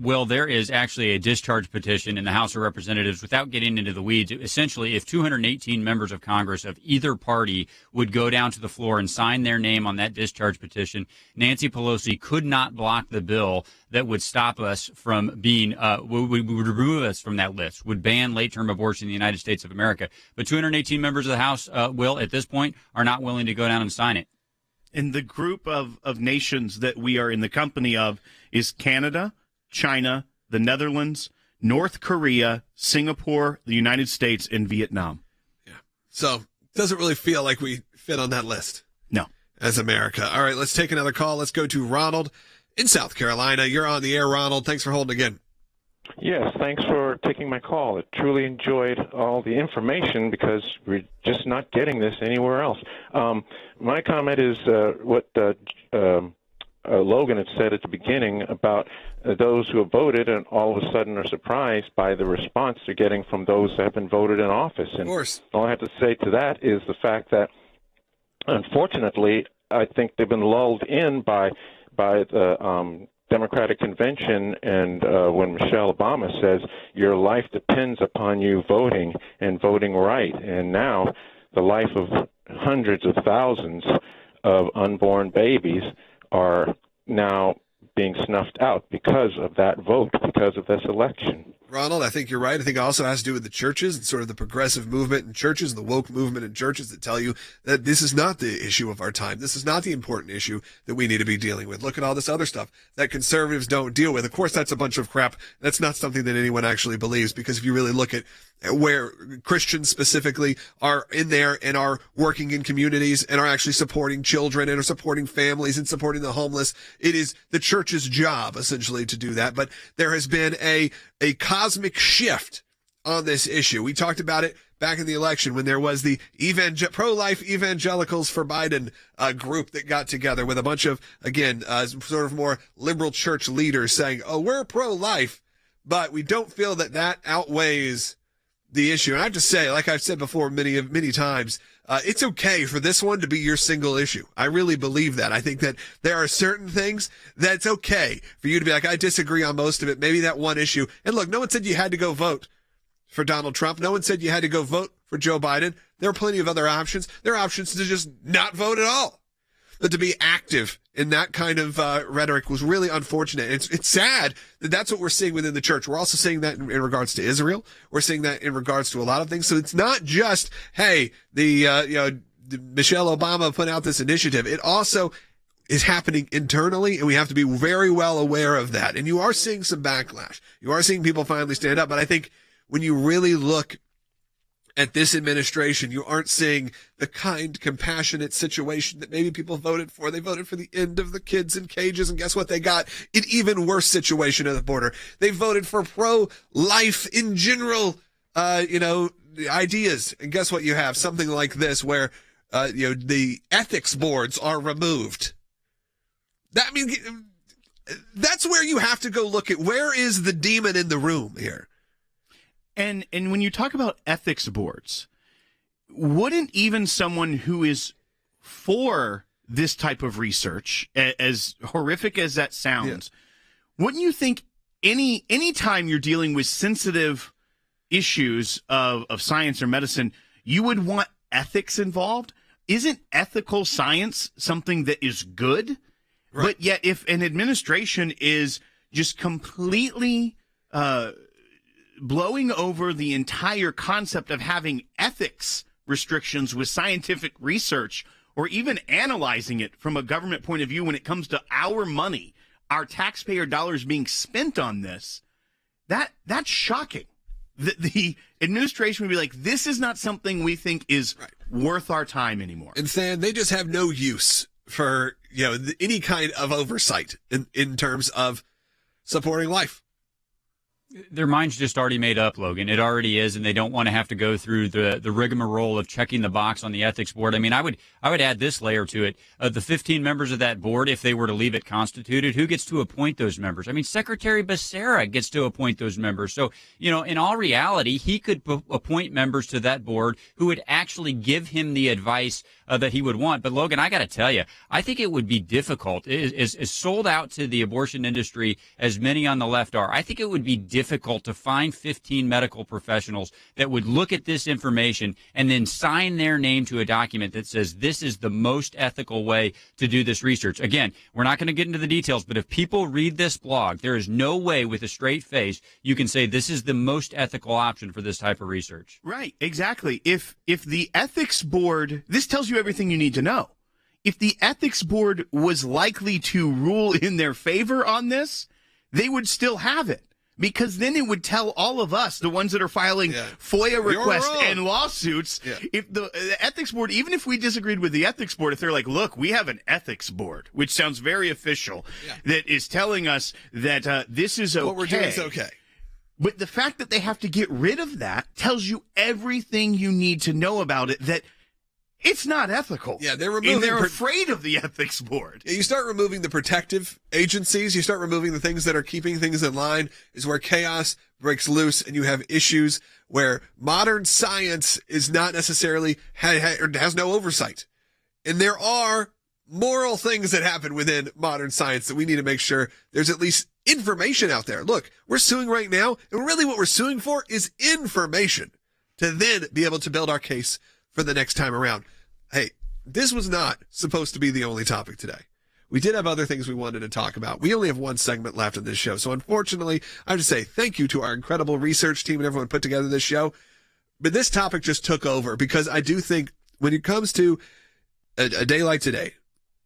Will, there is actually a discharge petition in the House of Representatives, without getting into the weeds. Essentially, if 218 members of Congress of either party would go down to the floor and sign their name on that discharge petition, Nancy Pelosi could not block the bill that would stop us from being, would remove us from that list, would ban late-term abortion in the United States of America. But 218 members of the House, Will, at this point, are not willing to go down and sign it. And the group of nations that we are in the company of is Canada, China, the Netherlands, North Korea, Singapore, the United States, and Vietnam. Yeah. So it doesn't really feel like we fit on that list. No. As America. All right, let's take another call. Let's go to Ronald in South Carolina. You're on the air, Ronald. Thanks for holding again. Yes, thanks for taking my call. I truly enjoyed all the information because we're just not getting this anywhere else. My comment is what Logan had said at the beginning about those who have voted and all of a sudden are surprised by the response they're getting from those that have been voted in office. And of course. All I have to say to that is the fact that, unfortunately, I think they've been lulled in by the Democratic convention, and when Michelle Obama says your life depends upon you voting and voting right, and now the life of hundreds of thousands of unborn babies are now being snuffed out because of that vote, because of this election. Ronald. I think you're right. I think it also has to do with the churches and sort of the progressive movement in churches and the woke movement in churches that tell you that this is not the issue of our time. This is not the important issue that we need to be dealing with. Look at all this other stuff that conservatives don't deal with. Of course, that's a bunch of crap. That's not something that anyone actually believes, because if you really look at where Christians specifically are in there and are working in communities and are actually supporting children and are supporting families and supporting the homeless, it is the church's job essentially to do that. But there has been a cosmic shift on this issue. We talked about it back in the election when there was the pro-life evangelicals for Biden group that got together with a bunch of, again, sort of more liberal church leaders saying, oh, we're pro-life, but we don't feel that that outweighs the issue. And I have to say, like I've said before many times, it's okay for this one to be your single issue. I really believe that. I think that there are certain things that's okay for you to be like, I disagree on most of it. Maybe that one issue. And look, no one said you had to go vote for Donald Trump. No one said you had to go vote for Joe Biden. There are plenty of other options. There are options to just not vote at all. But to be active in that kind of rhetoric was really unfortunate. It's sad that that's what we're seeing within the church. We're also seeing that in regards to Israel. We're seeing that in regards to a lot of things. So it's not just, hey, the Michelle Obama put out this initiative. It also is happening internally, and we have to be very well aware of that. And you are seeing some backlash. You are seeing people finally stand up. But I think when you really look at this administration, you aren't seeing the kind, compassionate situation that maybe people voted for. They voted for the end of the kids in cages, and guess what? They got an even worse situation at the border. They voted for pro-life in general, ideas. And guess what you have? Something like this where, the ethics boards are removed. That means that's where you have to go look at where is the demon in the room here. And when you talk about ethics boards, wouldn't even someone who is for this type of research, as horrific as that sounds, wouldn't you think any time you're dealing with sensitive issues of science or medicine, you would want ethics involved? Isn't ethical science something that is good? Right. But yet if an administration is just completely blowing over the entire concept of having ethics restrictions with scientific research, or even analyzing it from a government point of view when it comes to our money, our taxpayer dollars being spent on this, that's shocking. The administration would be like, this is not something we think is worth our time anymore. And Stan, they just have no use for any kind of oversight in terms of supporting life. Their mind's just already made up, Logan. It already is, and they don't want to have to go through the rigmarole of checking the box on the ethics board. I mean, I would add this layer to it. The 15 members of that board, if they were to leave it constituted, who gets to appoint those members? I mean, Secretary Becerra gets to appoint those members. So, in all reality, he could appoint members to that board who would actually give him the advice that he would want. But Logan, I got to tell you, I think it would be difficult. As sold out to the abortion industry as many on the left are, I think it would be difficult to find 15 medical professionals that would look at this information and then sign their name to a document that says this is the most ethical way to do this research. Again, we're not going to get into the details, but if people read this blog, there is no way with a straight face you can say this is the most ethical option for this type of research. Right, exactly. If the ethics board, this tells you everything you need to know. If the ethics board was likely to rule in their favor on this, they would still have it. Because then it would tell all of us, the ones that are filing FOIA requests and lawsuits, if the ethics board, even if we disagreed with the ethics board, if they're like, look, we have an ethics board, which sounds very official, that is telling us that this is okay. What we're doing is okay. But the fact that they have to get rid of that tells you everything you need to know about it, that it's not ethical. Yeah, they're removing. And they're afraid of the ethics board. Yeah, you start removing the protective agencies. You start removing the things that are keeping things in line, is where chaos breaks loose, and you have issues where modern science is not necessarily has no oversight. And there are moral things that happen within modern science that we need to make sure there's at least information out there. Look, we're suing right now, and really what we're suing for is information to then be able to build our case for the next time around. Hey, this was not supposed to be the only topic today. We did have other things we wanted to talk about. We only have one segment left in this show. So unfortunately, I have to say thank you to our incredible research team and everyone put together this show. But this topic just took over because I do think when it comes to a day like today,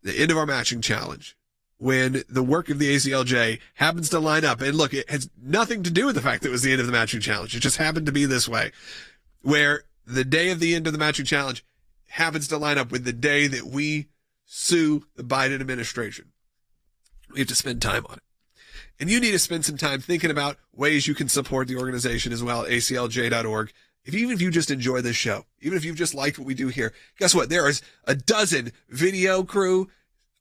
the end of our matching challenge, when the work of the ACLJ happens to line up, and look, it has nothing to do with the fact that it was the end of the matching challenge. It just happened to be this way, where the day of the end of the matching challenge happens to line up with the day that we sue the Biden administration. We have to spend time on it. And you need to spend some time thinking about ways you can support the organization as well at aclj.org. Even if you just enjoy this show, even if you've just liked what we do here, guess what? There is a dozen video crew,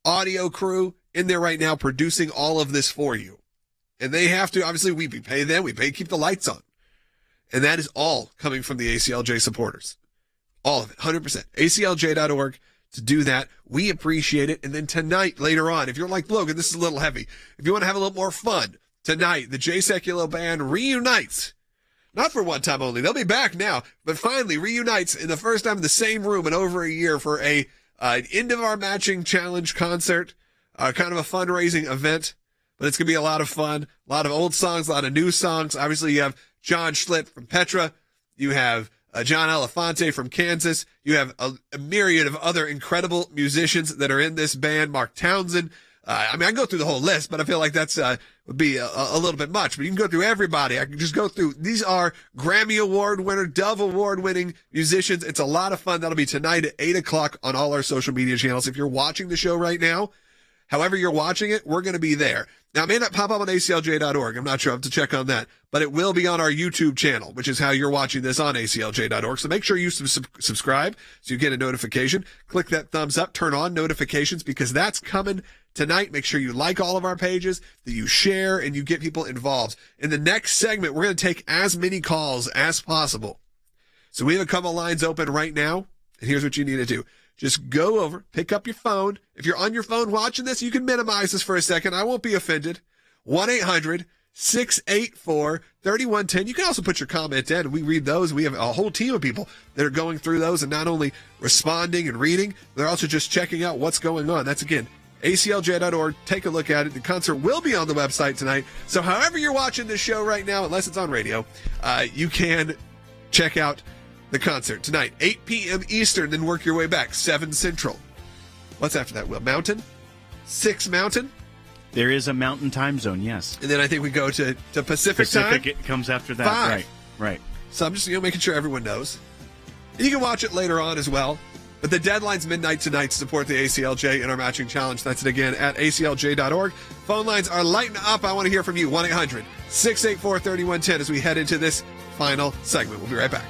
audio crew in there right now producing all of this for you. And they have to, obviously, we pay them, we pay keep the lights on. And that is all coming from the ACLJ supporters. All of it, 100%. aclj.org to do that. We appreciate it. And then tonight, later on, if you're like, Logan, this is a little heavy. If you want to have a little more fun, tonight, the Jay Sekulow band reunites. Not for one time only. They'll be back now, but finally reunites in the first time in the same room in over a year for an end of our matching challenge concert, kind of a fundraising event. But it's going to be a lot of fun, a lot of old songs, a lot of new songs. Obviously, you have John Schlitt from Petra. You have John Elefante from Kansas. You have a myriad of other incredible musicians that are in this band. Mark Townsend. I can go through the whole list, but I feel like that's would be a little bit much. But you can go through everybody. I can just go through. These are Grammy Award winner, Dove Award winning musicians. It's a lot of fun. That'll be tonight at 8 o'clock on all our social media channels. If you're watching the show right now, however you're watching it, we're going to be there. Now, it may not pop up on aclj.org. I'm not sure. I have to check on that. But it will be on our YouTube channel, which is how you're watching this on aclj.org. So make sure you subscribe so you get a notification. Click that thumbs up. Turn on notifications because that's coming tonight. Make sure you like all of our pages, that you share, and you get people involved. In the next segment, we're going to take as many calls as possible. So we have a couple lines open right now. And here's what you need to do. Just go over, pick up your phone. If you're on your phone watching this, you can minimize this for a second. I won't be offended. 1-800-684-3110. You can also put your comment in, and we read those. We have a whole team of people that are going through those and not only responding and reading, they're also just checking out what's going on. That's, again, aclj.org. Take a look at it. The concert will be on the website tonight. So however you're watching this show right now, unless it's on radio, you can check out the concert tonight, 8 p.m. Eastern, then work your way back, 7 Central. What's after that, Will? Mountain? 6 Mountain? There is a mountain time zone, yes. And then I think we go to Pacific time. It comes after that. 5. Right. So I'm just making sure everyone knows. And you can watch it later on as well. But the deadline's midnight tonight to support the ACLJ in our matching challenge. That's it again at aclj.org. Phone lines are lighting up. I want to hear from you. 1-800-684-3110 as we head into this final segment. We'll be right back.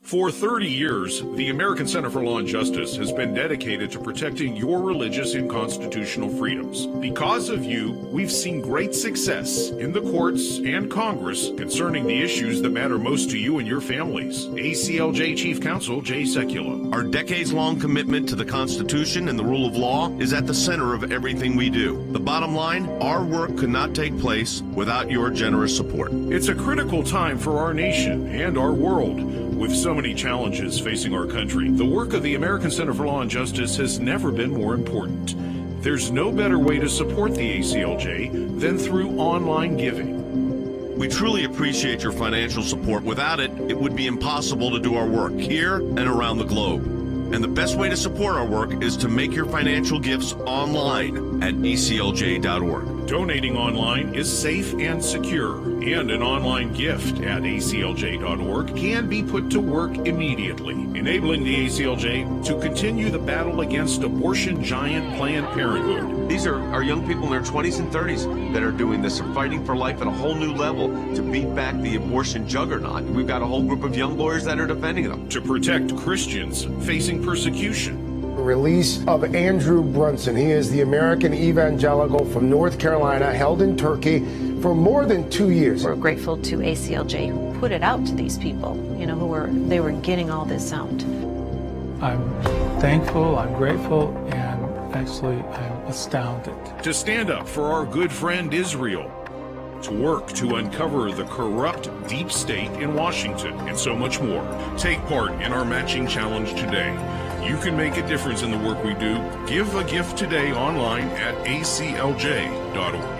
For 30 years, the American Center for Law and Justice has been dedicated to protecting your religious and constitutional freedoms. Because of you, we've seen great success in the courts and Congress concerning the issues that matter most to you and your families. ACLJ Chief Counsel Jay Sekulow. Our decades-long commitment to the Constitution and the rule of law is at the center of everything we do. The bottom line, our work could not take place without your generous support. It's a critical time for our nation and our world. With so many challenges facing our country, the work of the American Center for Law and Justice has never been more important. There's no better way to support the ACLJ than through online giving. We truly appreciate your financial support. Without it, it would be impossible to do our work here and around the globe. And the best way to support our work is to make your financial gifts online at aclj.org. Donating online is safe and secure, and an online gift at aclj.org can be put to work immediately, enabling the ACLJ to continue the battle against abortion giant Planned Parenthood. These are our young people in their 20s and 30s that are doing this. They're fighting for life at a whole new level to beat back the abortion juggernaut. We've got a whole group of young lawyers that are defending them. To protect Christians facing persecution. Release of Andrew Brunson. He is the American evangelical from North Carolina, held in Turkey for more than 2 years. We're grateful to ACLJ who put it out to these people, they were getting all this out. I'm thankful, I'm grateful, and actually I'm astounded. To stand up for our good friend Israel. to work to uncover the corrupt deep state in Washington, and so much more. Take part in our matching challenge today. You can make a difference in the work we do. Give a gift today online at aclj.org.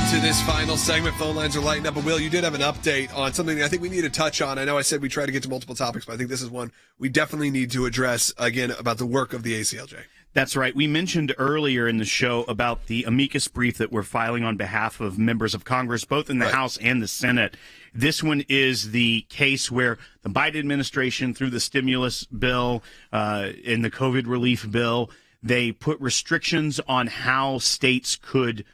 To this final segment, phone lines are lighting up. But Will, you did have an update on something I think we need to touch on. I know I said we try to get to multiple topics, but I think this is one we definitely need to address again about the work of the ACLJ. That's right. We mentioned earlier in the show about the amicus brief that we're filing on behalf of members of Congress, both in the House and the Senate. This one is the case where the Biden administration, through the stimulus bill and the COVID relief bill, they put restrictions on how states could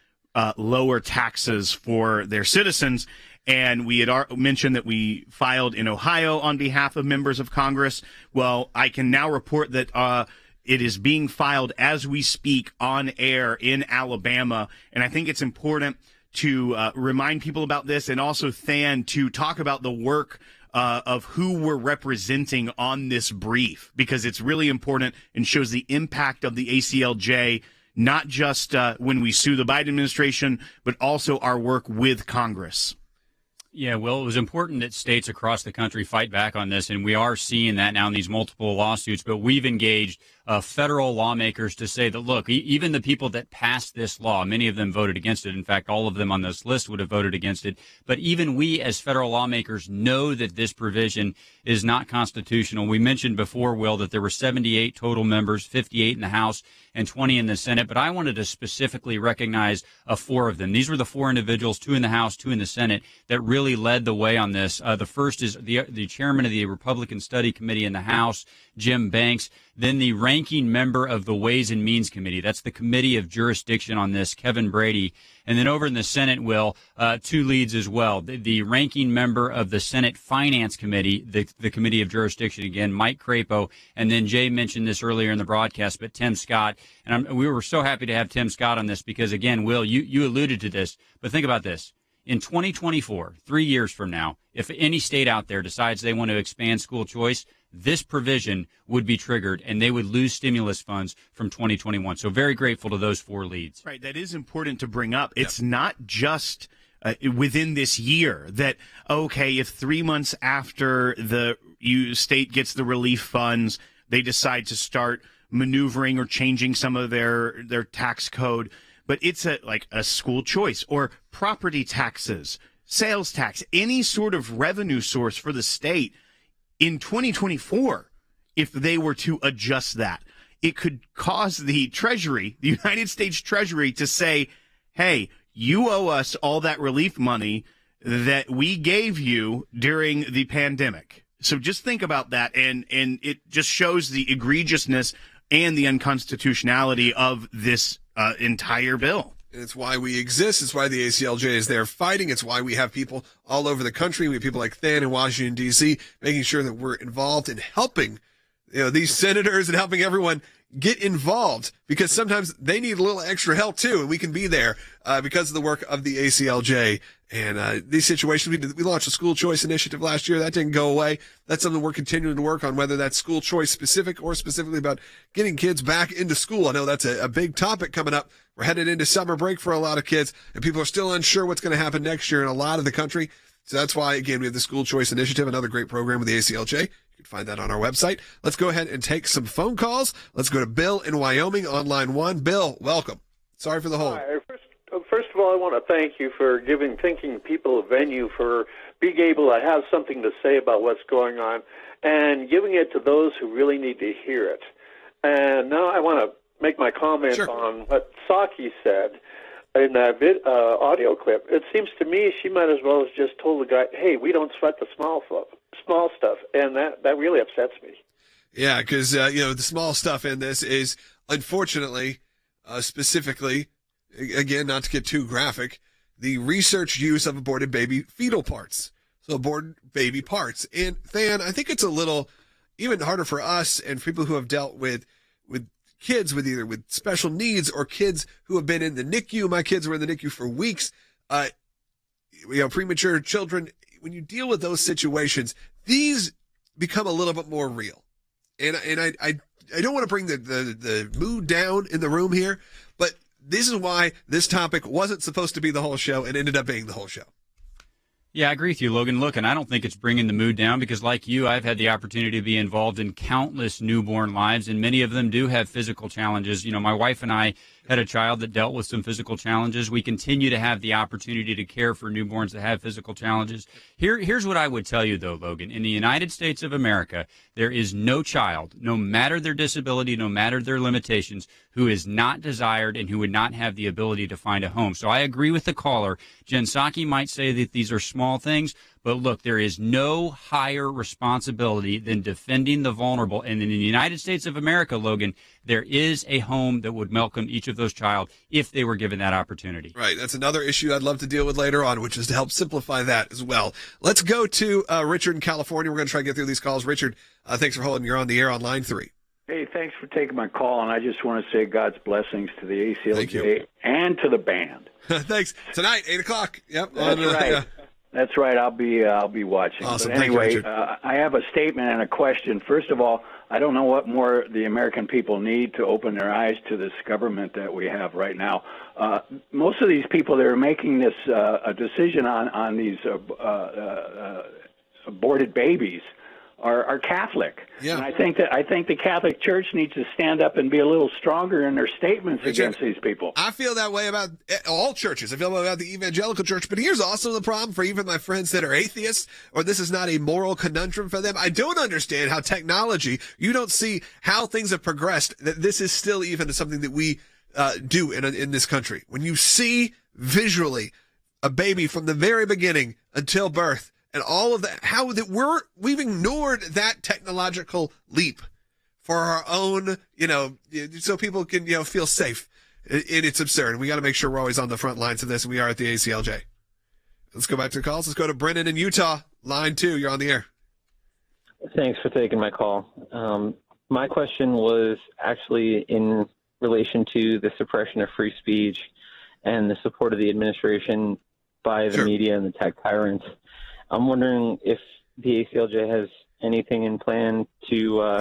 lower taxes for their citizens. And we had mentioned that we filed in Ohio on behalf of members of Congress. Well, I can now report that it is being filed as we speak on air in Alabama. And I think it's important to remind people about this, and also, Than, to talk about the work of who we're representing on this brief, because it's really important and shows the impact of the ACLJ, not just when we sue the Biden administration, but also our work with Congress. Yeah, well, it was important that states across the country fight back on this, and we are seeing that now in these multiple lawsuits. But we've engaged federal lawmakers to say that, look, even the people that passed this law, many of them voted against it. In fact, all of them on this list would have voted against it. But even we as federal lawmakers know that this provision is not constitutional. We mentioned before, Will, that there were 78 total members, 58 in the House and 20 in the Senate. But I wanted to specifically recognize 4 of them. These were the 4 individuals, 2 in the House, 2 in the Senate, that really led the way on this. The first is the chairman of the Republican Study Committee in the House, Jim Banks. Then the ranking member of the Ways and Means Committee. That's the committee of jurisdiction on this, Kevin Brady. And then over in the Senate, Will, 2 leads as well. The ranking member of the Senate Finance Committee, the committee of jurisdiction again, Mike Crapo. And then Jay mentioned this earlier in the broadcast, but Tim Scott. And we were so happy to have Tim Scott on this because, again, Will, you alluded to this, but think about this. In 2024, 3 years from now, if any state out there decides they want to expand school choice, this provision would be triggered and they would lose stimulus funds from 2021. So very grateful to those 4 leads. Right. That is important to bring up. It's not just within this year that, okay, if 3 months after the state gets the relief funds, they decide to start maneuvering or changing some of their tax code. But it's like a school choice or property taxes, sales tax, any sort of revenue source for the state. In 2024, if they were to adjust that, it could cause the Treasury, the United States Treasury, to say, hey, you owe us all that relief money that we gave you during the pandemic. So just think about that, and it just shows the egregiousness and the unconstitutionality of this entire bill. It's why we exist. It's why the ACLJ is there fighting. It's why we have people all over the country. We have people like Than in Washington, D.C., making sure that we're involved in helping these senators and helping everyone get involved, because sometimes they need a little extra help too, and we can be there because of the work of the ACLJ. And these situations, we launched a school choice initiative last year. That didn't go away. That's something we're continuing to work on, whether that's school choice specific or specifically about getting kids back into school. I know that's a big topic coming up. We're headed into summer break for a lot of kids, and people are still unsure what's going to happen next year in a lot of the country. So that's why, again, we have the School Choice Initiative, another great program with the ACLJ. You can find that on our website. Let's go ahead and take some phone calls. Let's go to Bill in Wyoming on line 1. Bill, welcome. Sorry for the hold. Hi. First of all, I want to thank you for thinking people a venue for being able to have something to say about what's going on and giving it to those who really need to hear it. And now I want to make my comment on what Psaki said in that audio clip. It seems to me she might as well have just told the guy, hey, we don't sweat the small stuff, and that really upsets me. Yeah, because, the small stuff in this is, unfortunately, specifically, again, not to get too graphic, the research use of aborted baby fetal parts. So aborted baby parts. And Than, I think it's a little even harder for us and for people who have dealt with kids with special needs or kids who have been in the NICU. My kids were in the NICU for weeks. Premature children. When you deal with those situations, these become a little bit more real. And I don't want to bring the mood down in the room here, but this is why this topic wasn't supposed to be the whole show and ended up being the whole show. Yeah, I agree with you, Logan. Look, and I don't think it's bringing the mood down because, like you, I've had the opportunity to be involved in countless newborn lives, and many of them do have physical challenges. You know, my wife and I had a child that dealt with some physical challenges. We continue to have the opportunity to care for newborns that have physical challenges. Here's what I would tell you, though, Logan. In the United States of America, there is no child, no matter their disability, no matter their limitations, who is not desired and who would not have the ability to find a home. So I agree with the caller. Jen Psaki might say that these are small things, but look, there is no higher responsibility than defending the vulnerable. And in the United States of America, Logan, there is a home that would welcome each of those child if they were given that opportunity. Right. That's another issue I'd love to deal with later on, which is to help simplify that as well. Let's go to Richard in California. We're going to try to get through these calls. Richard, thanks for holding. You're on the air on line 3. Hey, thanks for taking my call, and I just want to say God's blessings to the ACLJ and to the band. Thanks. Tonight, 8 o'clock. Yep. That's right. Yeah. That's right. I'll be watching. Awesome. But anyway, I have a statement and a question. First of all, I don't know what more the American people need to open their eyes to this government that we have right now. Most of these people that are making this a decision on these aborted babies are Catholic. Yeah. And I think the Catholic Church needs to stand up and be a little stronger in their statements against these people. I feel that way about all churches. I feel that way about the evangelical church. But here's also the problem for even my friends that are atheists, or this is not a moral conundrum for them. I don't understand how technology, you don't see how things have progressed, that this is still even something that we do in this country. When you see visually a baby from the very beginning until birth, and all of that, how that we've ignored that technological leap for our own, so people can, feel safe. It's absurd. We got to make sure we're always on the front lines of this, and we are at the ACLJ. Let's go back to the calls. Let's go to Brennan in Utah, line 2. You're on the air. Thanks for taking my call. My question was actually in relation to the suppression of free speech and the support of the administration by the media and the tech tyrants. I'm wondering if the ACLJ has anything in plan to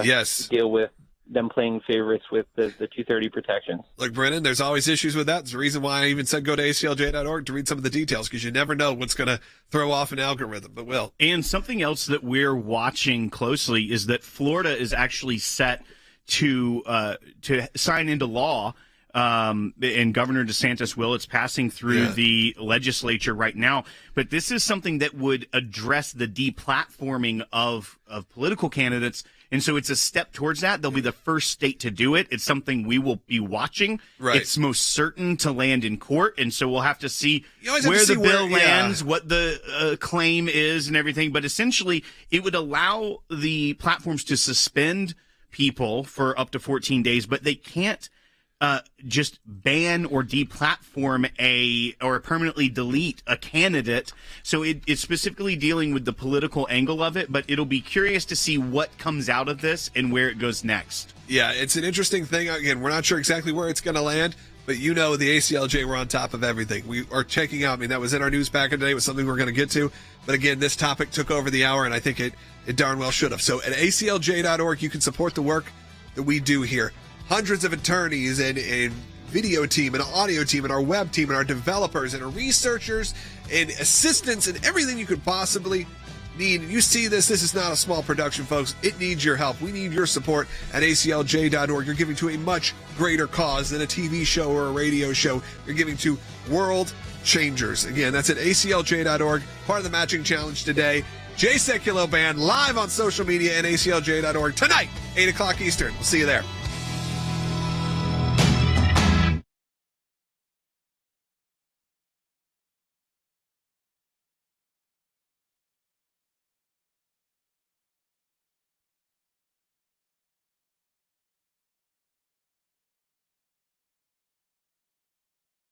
deal with them playing favorites with the 230 protections. Look, Brennan, there's always issues with that. It's the reason why I even said go to ACLJ.org to read some of the details, because you never know what's going to throw off an algorithm, but will. And something else that we're watching closely is that Florida is actually set to sign into law, and Governor DeSantis will. It's passing through the legislature right now. But this is something that would address the deplatforming of political candidates. And so it's a step towards that. They'll be the first state to do it. It's something we will be watching. Right. It's most certain to land in court. And so we'll have to see where the bill lands, what the claim is and everything. But essentially, it would allow the platforms to suspend people for up to 14 days, but they can't just ban or deplatform or permanently delete a candidate. So it's specifically dealing with the political angle of it, but it'll be curious to see what comes out of this and where it goes next. Yeah, it's an interesting thing. Again, we're not sure exactly where it's going to land, but the ACLJ, we're on top of everything. We are checking out. I mean, that was in our news packet today. It was something we're going to get to. But again, this topic took over the hour, and I think it darn well should have. So at ACLJ.org, you can support the work that we do here. Hundreds of attorneys and video team and audio team and our web team and our developers and our researchers and assistants and everything you could possibly need. And you see this is not a small production, folks. It needs your help. We need your support at ACLJ.org. You're giving to a much greater cause than a TV show or a radio show. You're giving to world changers. Again, that's at ACLJ.org. Part of the matching challenge today. Jay Sekulow Band live on social media and ACLJ.org tonight, 8 o'clock Eastern. We'll see you there.